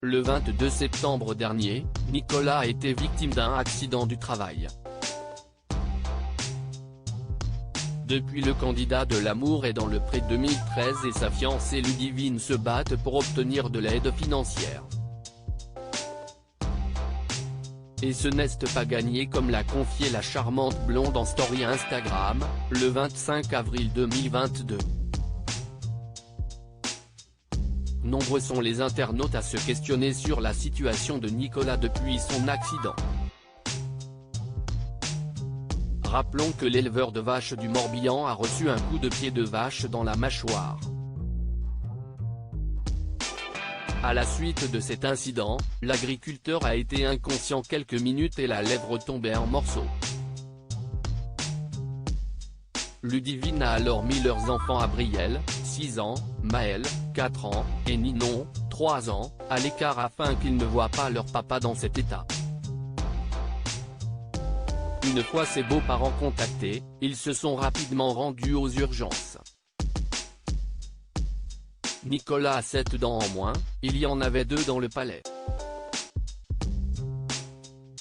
Le 22 septembre dernier, Nicolas a été victime d'un accident du travail. Depuis, le candidat de l'amour est dans le pré 2013 et sa fiancée Ludivine se battent pour obtenir de l'aide financière. Et ce n'est pas gagné, comme l'a confié la charmante blonde en story Instagram, le 25 avril 2022. Nombreux sont les internautes à se questionner sur la situation de Nicolas depuis son accident. Rappelons que l'éleveur de vaches du Morbihan a reçu un coup de pied de vache dans la mâchoire. À la suite de cet incident, l'agriculteur a été inconscient quelques minutes et la lèvre tombée en morceaux. Ludivine a alors mis leurs enfants Abriel, 6 ans, Maël, 4 ans, et Ninon, 3 ans, à l'écart afin qu'ils ne voient pas leur papa dans cet état. Une fois ses beaux-parents contactés, ils se sont rapidement rendus aux urgences. Nicolas a 7 dents en moins, il y en avait 2 dans le palais.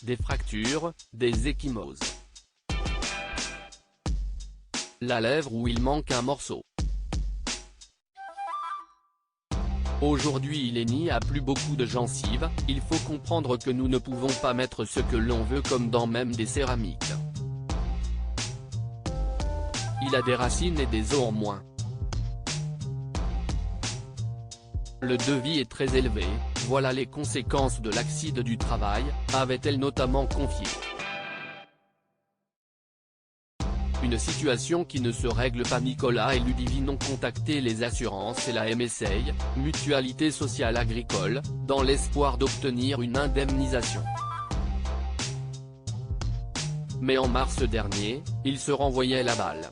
Des fractures, des ecchymoses. La lèvre où il manque un morceau. Aujourd'hui il est ni a plus beaucoup de gencives, il faut comprendre que nous ne pouvons pas mettre ce que l'on veut comme dans même des céramiques. Il a des racines et des os en moins. Le devis est très élevé, voilà les conséquences de l'accident du travail, avait-elle notamment confié. Une situation qui ne se règle pas. Nicolas et Ludivine ont contacté les assurances et la MSA, Mutualité Sociale Agricole, dans l'espoir d'obtenir une indemnisation. Mais en mars dernier, ils se renvoyaient la balle.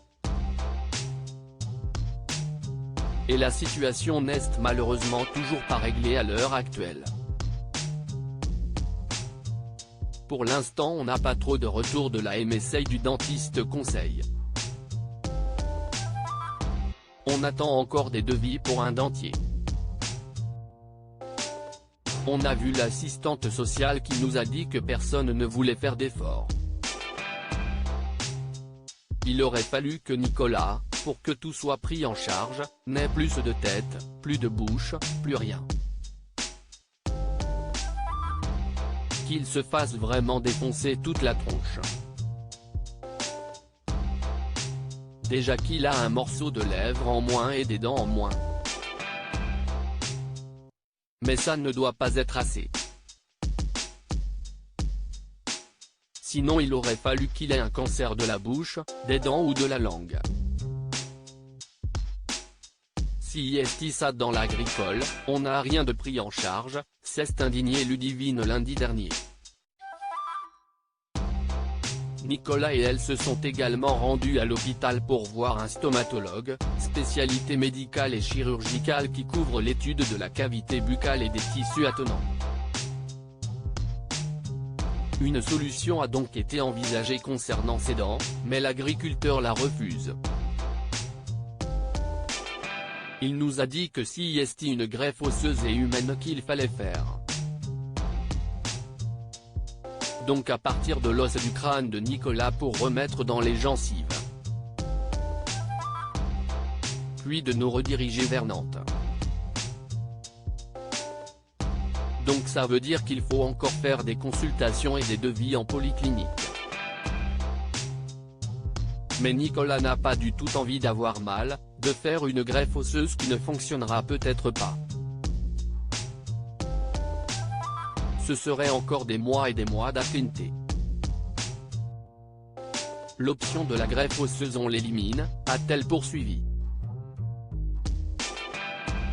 Et la situation n'est malheureusement toujours pas réglée à l'heure actuelle. Pour l'instant on n'a pas trop de retour de la MSA du dentiste conseil. On attend encore des devis pour un dentier. On a vu l'assistante sociale qui nous a dit que personne ne voulait faire d'efforts. Il aurait fallu que Nicolas, pour que tout soit pris en charge, n'ait plus de tête, plus de bouche, plus rien. Qu'il se fasse vraiment défoncer toute la tronche. Déjà qu'il a un morceau de lèvre en moins et des dents en moins. Mais ça ne doit pas être assez. Sinon il aurait fallu qu'il ait un cancer de la bouche, des dents ou de la langue. Si est ça dans l'agricole, on n'a rien de pris en charge, s'est indignée Ludivine lundi dernier. Nicolas et elle se sont également rendus à l'hôpital pour voir un stomatologue, spécialité médicale et chirurgicale qui couvre l'étude de la cavité buccale et des tissus attenants. Une solution a donc été envisagée concernant ses dents, mais l'agriculteur la refuse. Il nous a dit que si est une greffe osseuse et humaine qu'il fallait faire. Donc à partir de l'os du crâne de Nicolas pour remettre dans les gencives. Puis de nous rediriger vers Nantes. Donc ça veut dire qu'il faut encore faire des consultations et des devis en polyclinique. Mais Nicolas n'a pas du tout envie d'avoir mal, de faire une greffe osseuse qui ne fonctionnera peut-être pas. Ce serait encore des mois et des mois d'attente. L'option de la greffe osseuse on l'élimine, a-t-elle poursuivi.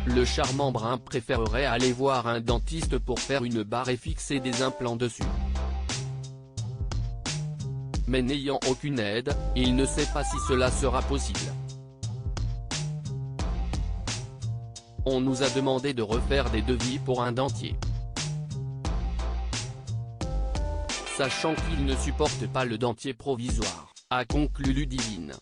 Le charmant brun préférerait aller voir un dentiste pour faire une barre et fixer des implants dessus. Mais n'ayant aucune aide, il ne sait pas si cela sera possible. On nous a demandé de refaire des devis pour un dentier. Sachant qu'il ne supporte pas le dentier provisoire, a conclu Ludivine.